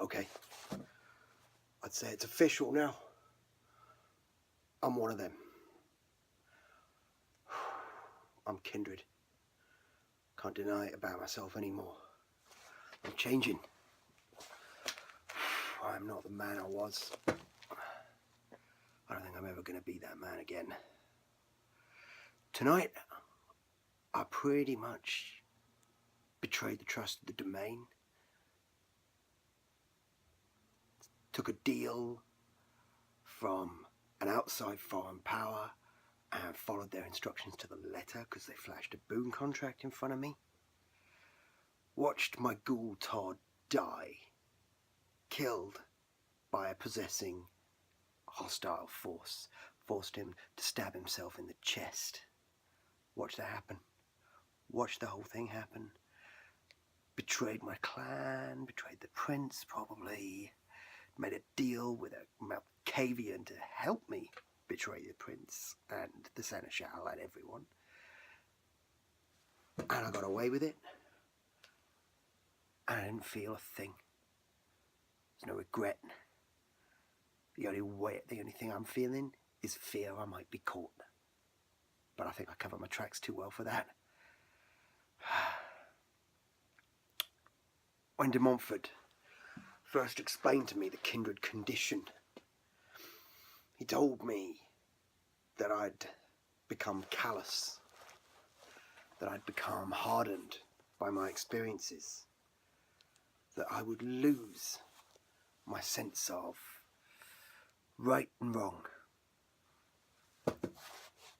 Okay. I'd say it's official now. I'm one of them. I'm kindred. Can't deny it about myself anymore. I'm changing. I'm not the man I was. I don't think I'm ever going to be that man again. Tonight, I pretty much betrayed the trust of the domain. Took a deal from an outside foreign power and followed their instructions to the letter because they flashed a boon contract in front of me. Watched my ghoul Todd die, killed by a possessing hostile force, forced him to stab himself in the chest. Watched that happen. Watched the whole thing happen. Betrayed my clan, betrayed the prince probably, made a deal with a Malkavian to help me betray the prince and the seneschal and everyone. And I got away with it. And I didn't feel a thing. There's no regret. The only thing I'm feeling is fear I might be caught. But I think I covered my tracks too well for that. When de Montfort first explained to me the kindred condition, he told me that I'd become callous, that I'd become hardened by my experiences, that I would lose my sense of right and wrong.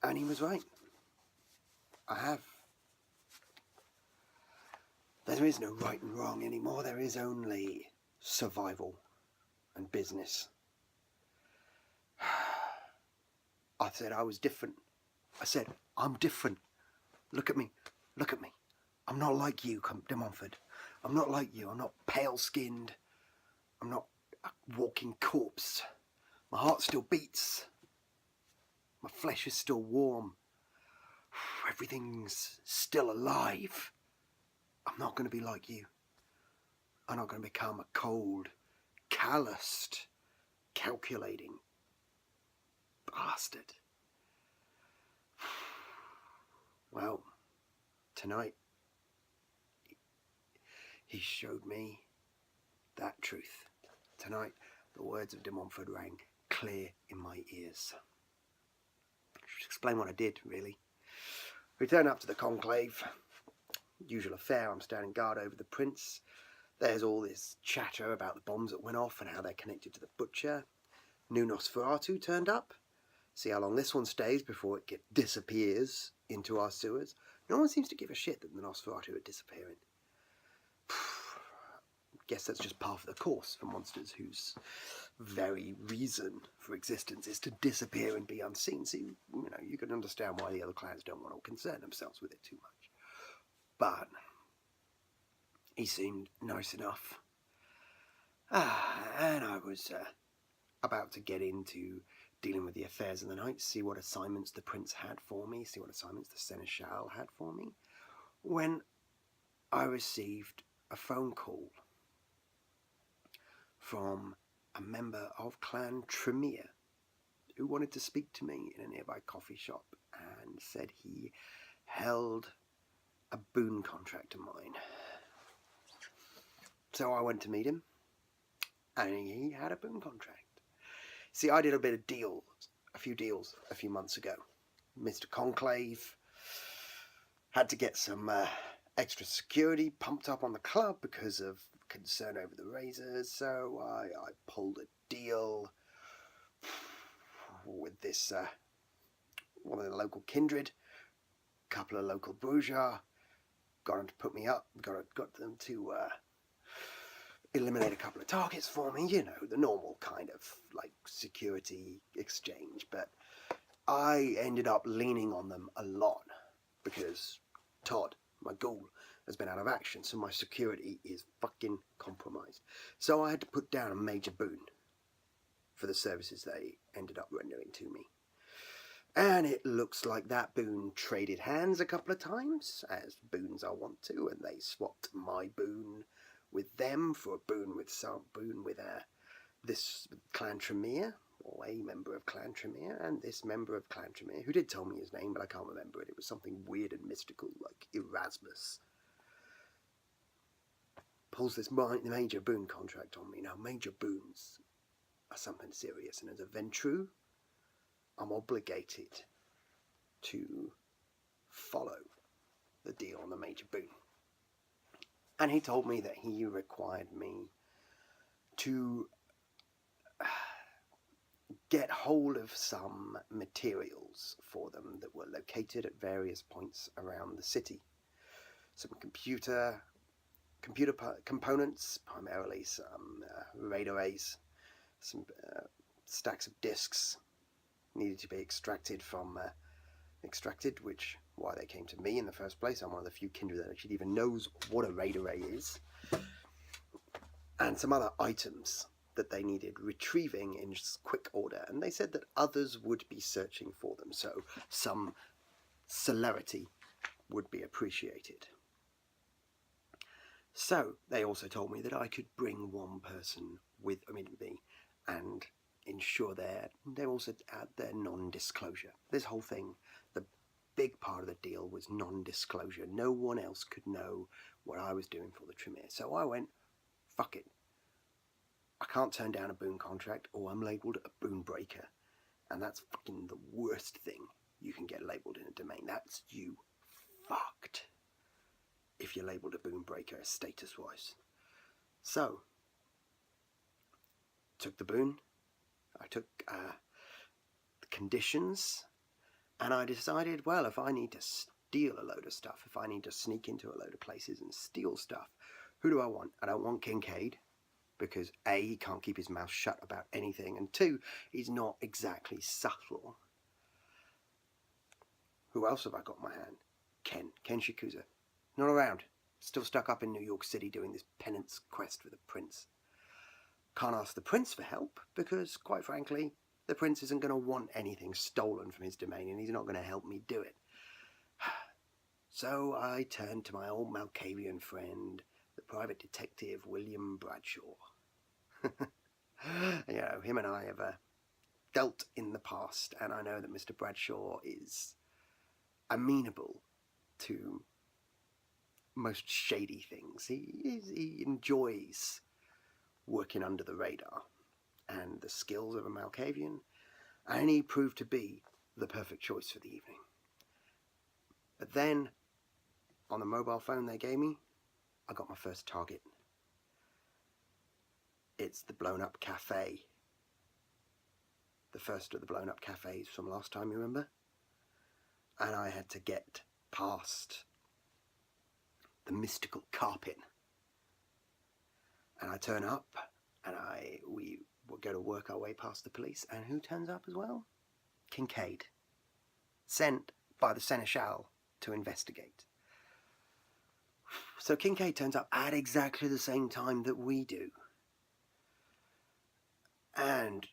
And he was right. I have. There is no right and wrong anymore. There is only survival and business. I said I was different. I said, I'm different. Look at me. Look at me. I'm not like you, de Montfort. I'm not like you. I'm not pale-skinned. I'm not a walking corpse. My heart still beats. My flesh is still warm. Everything's still alive. I'm not going to be like you. I'm not going to become a cold, calloused, calculating bastard. Well, tonight, he showed me that truth. Tonight, the words of de Montfort rang clear in my ears. Just explain what I did, really. We turn up to the conclave. Usual affair, I'm standing guard over the prince. There's all this chatter about the bombs that went off and how they're connected to the butcher. New Nosferatu turned up. See how long this one stays before it disappears into our sewers. No one seems to give a shit that the Nosferatu are disappearing. Guess that's just par for the course for monsters whose very reason for existence is to disappear and be unseen. So, you can understand why the other clans don't want to concern themselves with it too much. But he seemed nice enough. And I was about to get into dealing with the affairs of the night, see what assignments the prince had for me, see what assignments the seneschal had for me, when I received a phone call from a member of Clan Tremere who wanted to speak to me in a nearby coffee shop and said he held a boon contract of mine. So I went to meet him, and he had a boon contract. See, I did a few deals a few months ago. Mr. Conclave had to get some extra security pumped up on the club because of concern over the razors, so I pulled a deal with this one of the local kindred, a couple of local bourgeois, got them to put me up, got them to eliminate a couple of targets for me, the normal kind of like security exchange, but I ended up leaning on them a lot because Todd, my ghoul, has been out of action, so my security is fucking compromised. So I had to put down a major boon for the services they ended up rendering to me. And it looks like that boon traded hands a couple of times, as boons are wont to, and they swapped my boon with them for a boon with this Clan Tremere, or a member of Clan Tremere, and this member of Clan Tremere, who did tell me his name, but I can't remember it. It was something weird and mystical, like Erasmus. Pulls this major boon contract on me. Now, major boons are something serious, and as a Ventru, I'm obligated to follow the deal on the major boon. And he told me that he required me to get hold of some materials for them that were located at various points around the city. Some computer components, primarily some radar arrays, some stacks of disks needed to be extracted, which why they came to me in the first place. I'm one of the few kindred that actually even knows what a radar array is. And some other items that they needed retrieving in quick order, and they said that others would be searching for them, so some celerity would be appreciated. So they also told me that I could bring one person with me and ensure they also add their non-disclosure. This whole thing, the big part of the deal was non-disclosure. No one else could know what I was doing for the Tremere. So I went, fuck it. I can't turn down a boon contract, or I'm labelled a boon breaker. And that's fucking the worst thing you can get labelled in a domain. That's you fucked if you're labelled a boon breaker status-wise. So, took the boon, I took the conditions, and I decided, well, if I need to steal a load of stuff, if I need to sneak into a load of places and steal stuff, who do I want? I don't want Kincaid, because A, he can't keep his mouth shut about anything, and 2, he's not exactly subtle. Who else have I got in my hand? Ken Shikusa. Not around. Still stuck up in New York City doing this penance quest for the prince. Can't ask the prince for help, because, quite frankly, the prince isn't going to want anything stolen from his domain, and he's not going to help me do it. So I turned to my old Malkavian friend, the private detective William Bradshaw. You know, him and I have dealt in the past, and I know that Mr. Bradshaw is amenable to most shady things. He enjoys working under the radar and the skills of a Malkavian, and he proved to be the perfect choice for the evening. But then, on the mobile phone they gave me, I got my first target. It's the blown up cafe. The first of the blown up cafes from last time, you remember? And I had to get past the mystical carpet. And I turn up, and we go to work our way past the police, and who turns up as well? Kincaid. Sent by the Seneschal to investigate. So Kincaid turns up at exactly the same time that we do. And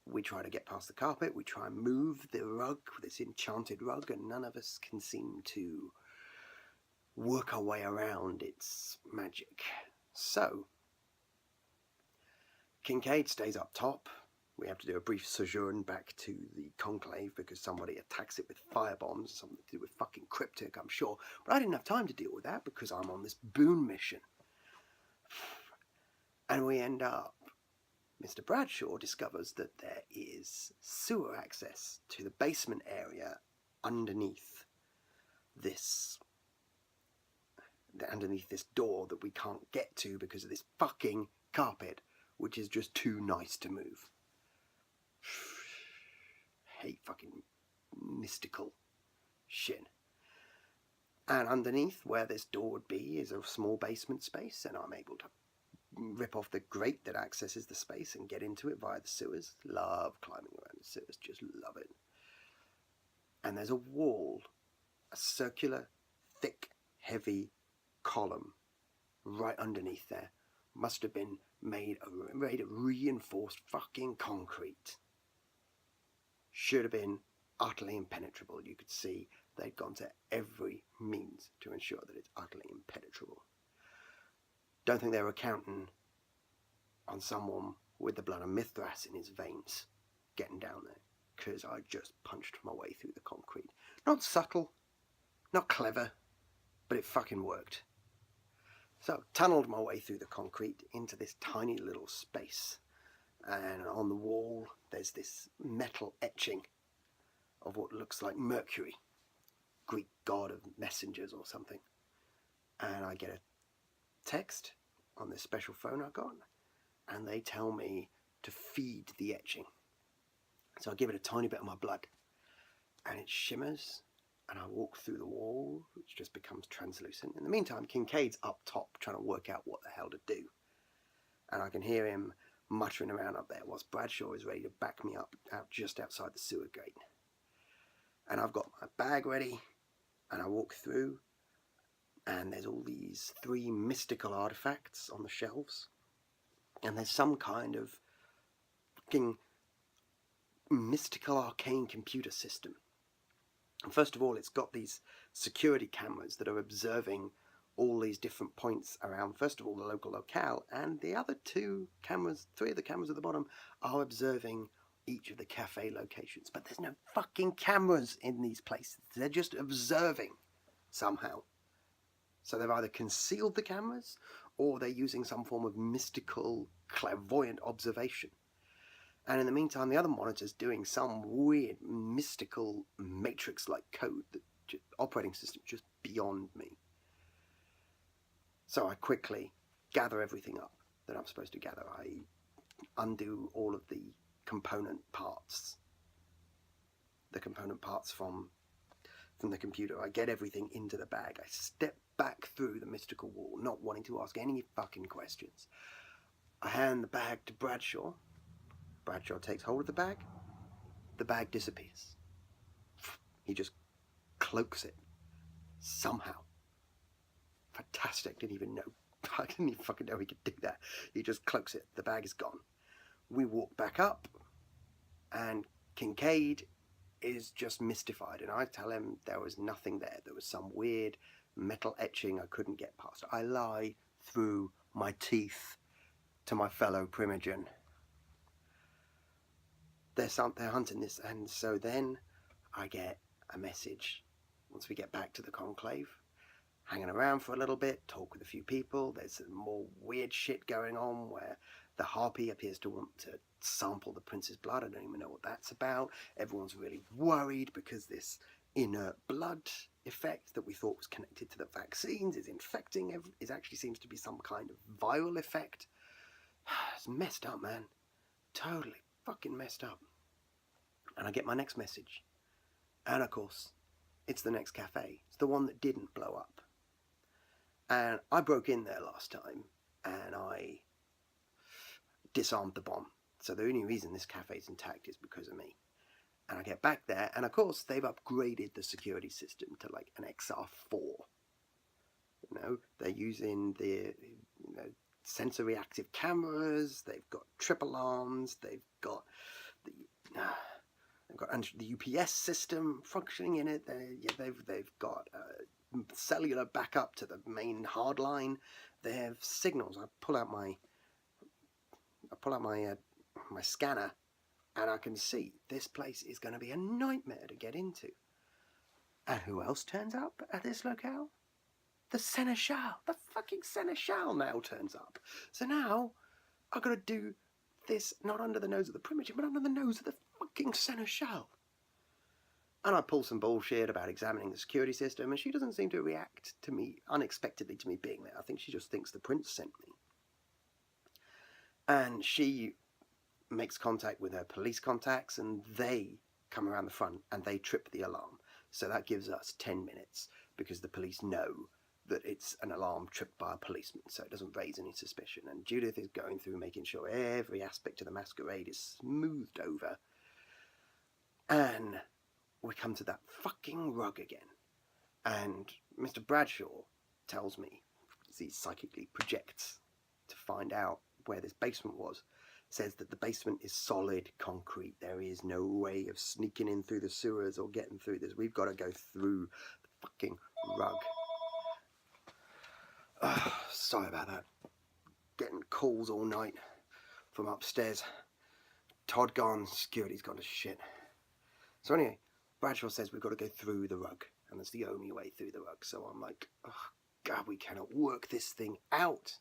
we try to get past the carpet, we try and move the rug, this enchanted rug, and none of us can seem to work our way around its magic. So, Kincaid stays up top. We have to do a brief sojourn back to the conclave because somebody attacks it with firebombs, something to do with fucking cryptic, I'm sure. But I didn't have time to deal with that because I'm on this boon mission. And we end up, Mr. Bradshaw discovers that there is sewer access to the basement area underneath this door that we can't get to because of this fucking carpet, which is just too nice to move. Hate fucking mystical shit. And underneath where this door would be is a small basement space, and I'm able to rip off the grate that accesses the space and get into it via the sewers. Love climbing around the sewers, just love it. And there's a wall, a circular, thick, heavy column right underneath there. Must have been made of reinforced fucking concrete. Should have been utterly impenetrable. You could see they'd gone to every means to ensure that it's utterly impenetrable. Don't think they were counting on someone with the blood of Mithras in his veins getting down there, because I just punched my way through the concrete. Not subtle, not clever, but it fucking worked. So tunneled my way through the concrete into this tiny little space, and on the wall there's this metal etching of what looks like Mercury, Greek god of messengers or something. And I get a text on this special phone I got, and they tell me to feed the etching. So I give it a tiny bit of my blood, and it shimmers, and I walk through the wall, which just becomes translucent. In the meantime, Kincaid's up top trying to work out what the hell to do. And I can hear him muttering around up there whilst Bradshaw is ready to back me up out just outside the sewer gate. And I've got my bag ready, and I walk through, and there's all these 3 mystical artifacts on the shelves. And there's some kind of fucking mystical arcane computer system. And first of all, it's got these security cameras that are observing all these different points around, first of all, the local locale, and the other 2 cameras, 3 of the cameras at the bottom, are observing each of the cafe locations. But there's no fucking cameras in these places. They're just observing somehow. So they've either concealed the cameras, or they're using some form of mystical, clairvoyant observation. And in the meantime, the other monitor's doing some weird, mystical, matrix-like code, that operating system just beyond me. So I quickly gather everything up that I'm supposed to gather. I undo all of the component parts from the computer. I get everything into the bag. I step back through the mystical wall, not wanting to ask any fucking questions. I hand the bag to Bradshaw. Bradshaw takes hold of the bag. The bag disappears. He just cloaks it. Somehow. Fantastic. Didn't even know. I didn't even fucking know he could do that. He just cloaks it. The bag is gone. We walk back up, and Kincaid is just mystified, and I tell him there was nothing there. There was some weird metal etching I couldn't get past. I lie through my teeth to my fellow Primogen. They're hunting this, and so then I get a message once we get back to the conclave. Hanging around for a little bit, talk with a few people. There's some more weird shit going on where the harpy appears to want to sample the prince's blood. I don't even know what that's about. Everyone's really worried because this inert blood effect that we thought was connected to the vaccines is infecting. It actually seems to be some kind of viral effect. It's messed up, man. Totally fucking messed up. And I get my next message. And of course, it's the next cafe. It's the one that didn't blow up. And I broke in there last time, and I disarmed the bomb. So the only reason this cafe's intact is because of me. And I get back there, and of course they've upgraded the security system to like an XR4. You know, they're using the sensor reactive cameras. They've got triple arms. They've got the UPS system functioning in it. They've got cellular backup to the main hard line. They have signals. I pull out my scanner, and I can see this place is going to be a nightmare to get into. And who else turns up at this locale? The Seneschal. The fucking Seneschal now turns up. So now I've got to do this not under the nose of the Primogen, but under the nose of the fucking Seneschal. And I pull some bullshit about examining the security system, and she doesn't seem to react to me unexpectedly to me being there. I think she just thinks the prince sent me. And she makes contact with her police contacts, and they come around the front and they trip the alarm. So that gives us 10 minutes, because the police know that it's an alarm tripped by a policeman, so it doesn't raise any suspicion. And Judith is going through making sure every aspect of the masquerade is smoothed over. And we come to that fucking rug again. And Mr. Bradshaw tells me, as he psychically projects to find out where this basement was, says that the basement is solid concrete. There is no way of sneaking in through the sewers or getting through this. We've got to go through the fucking rug. Sorry about that. getting calls all night from upstairs. Todd gone, security's gone to shit. So anyway, Bradshaw says we've got to go through the rug, and that's the only way through the rug. So I'm like, oh God, we cannot work this thing out.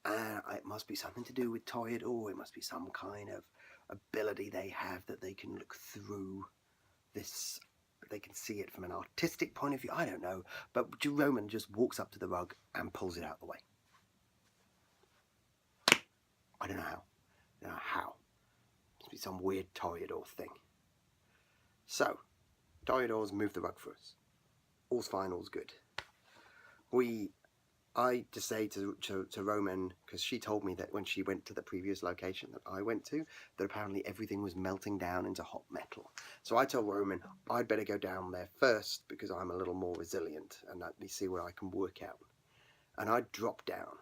And it must be something to do with Toreador. It must be some kind of ability they have that they can look through this. They can see it from an artistic point of view. I don't know. But Roman just walks up to the rug and pulls it out of the way. I don't know how. I don't know how. It must be some weird Toreador thing. So, Toreador's moved the rug for us. All's fine, all's good. I just say to Roman, because she told me that when she went to the previous location that I went to, that apparently everything was melting down into hot metal. So I told Roman I'd better go down there first because I'm a little more resilient and let me see what I can work out. And I drop down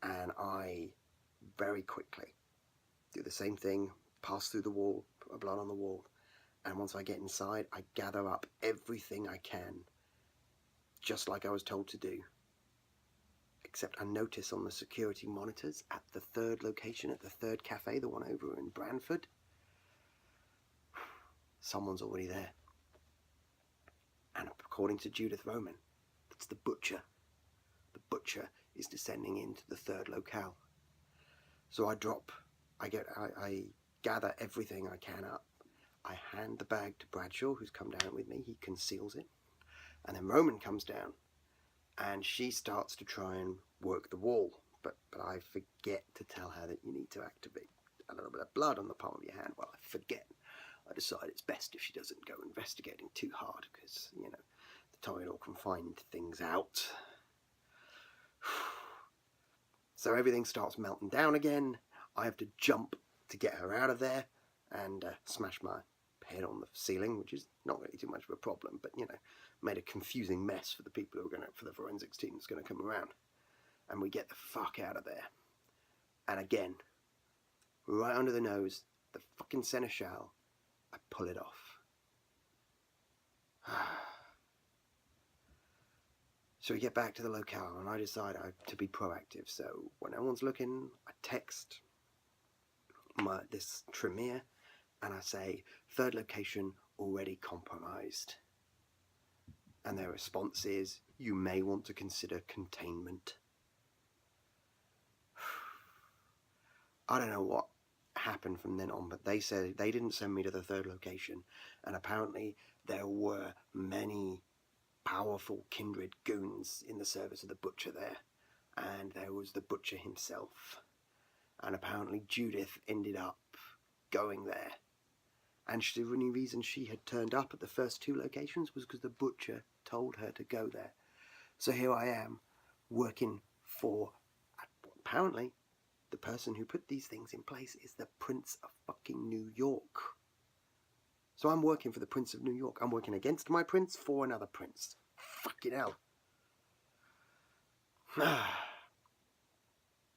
and I very quickly do the same thing, pass through the wall, put my blood on the wall, and once I get inside, I gather up everything I can, just like I was told to do. Except I notice on the security monitors at the third location, at the third cafe, the one over in Branford, someone's already there. And according to Judith Roman, that's the butcher. The butcher is descending into the third locale. So I gather everything I can up. I hand the bag to Bradshaw, who's come down with me. He conceals it. And then Roman comes down. And she starts to try and work the wall, but I forget to tell her that you need to activate a little bit of blood on the palm of your hand. Well, I forget. I decide it's best if she doesn't go investigating too hard, because, you know, the Toreador can find things out. So everything starts melting down again. I have to jump to get her out of there and smash my head on the ceiling, which is not really too much of a problem, but, you know, made a confusing mess for the people who are going to, for the forensics team that's going to come around. And we get the fuck out of there. And again, right under the nose, the fucking seneschal, I pull it off. So we get back to the locale, and I decide to be proactive. So when no one's looking, I text this Tremere, and I say, third location already compromised. And their response is, you may want to consider containment. I don't know what happened from then on, but they said they didn't send me to the third location. And apparently there were many powerful kindred goons in the service of the butcher there. And there was the butcher himself. And apparently Judith ended up going there. And the only reason she had turned up at the first two locations was because the butcher told her to go there. So here I am, working for, apparently, the person who put these things in place is the Prince of fucking New York. So I'm working for the Prince of New York. I'm working against my prince for another prince. Fucking hell.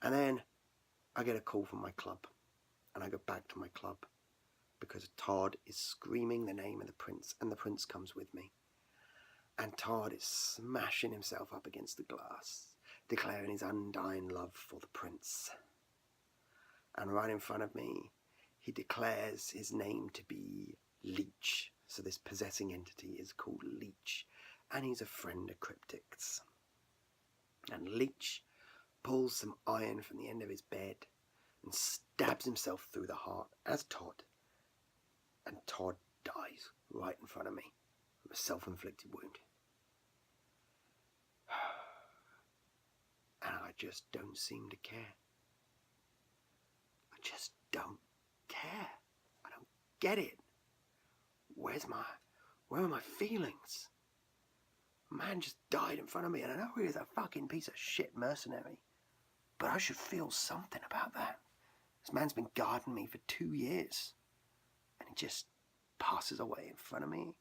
And then I get a call from my club. And I go back to my club. Because Todd is screaming the name of the prince, and the prince comes with me. And Todd is smashing himself up against the glass, declaring his undying love for the prince. And right in front of me, he declares his name to be Leech. So this possessing entity is called Leech, and he's a friend of Cryptic's. And Leech pulls some iron from the end of his bed and stabs himself through the heart, as Todd. And Todd dies right in front of me from a self-inflicted wound. And I just don't seem to care. I just don't care. I don't get it. Where are my feelings? A man just died in front of me, and I know he is a fucking piece of shit mercenary, but I should feel something about that. This man's been guarding me for 2 years. And he just passes away in front of me.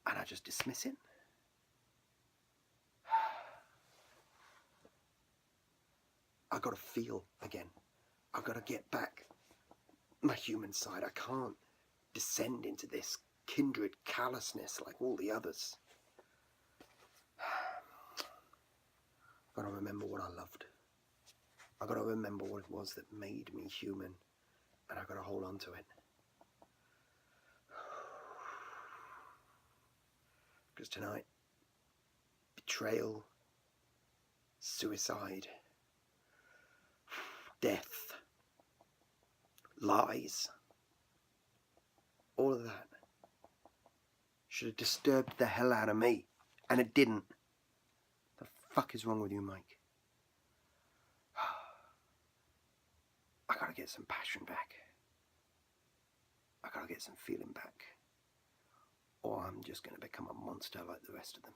And I just dismiss it. I've got to feel again. I've got to get back my human side. I can't descend into this kindred callousness like all the others. I've got to remember what I loved. I got to remember what it was that made me human, and I got to hold on to it. Because tonight, betrayal, suicide, death, lies, all of that should have disturbed the hell out of me, and it didn't. The fuck is wrong with you, Mike? I gotta get some passion back. I gotta get some feeling back. Or I'm just gonna become a monster like the rest of them.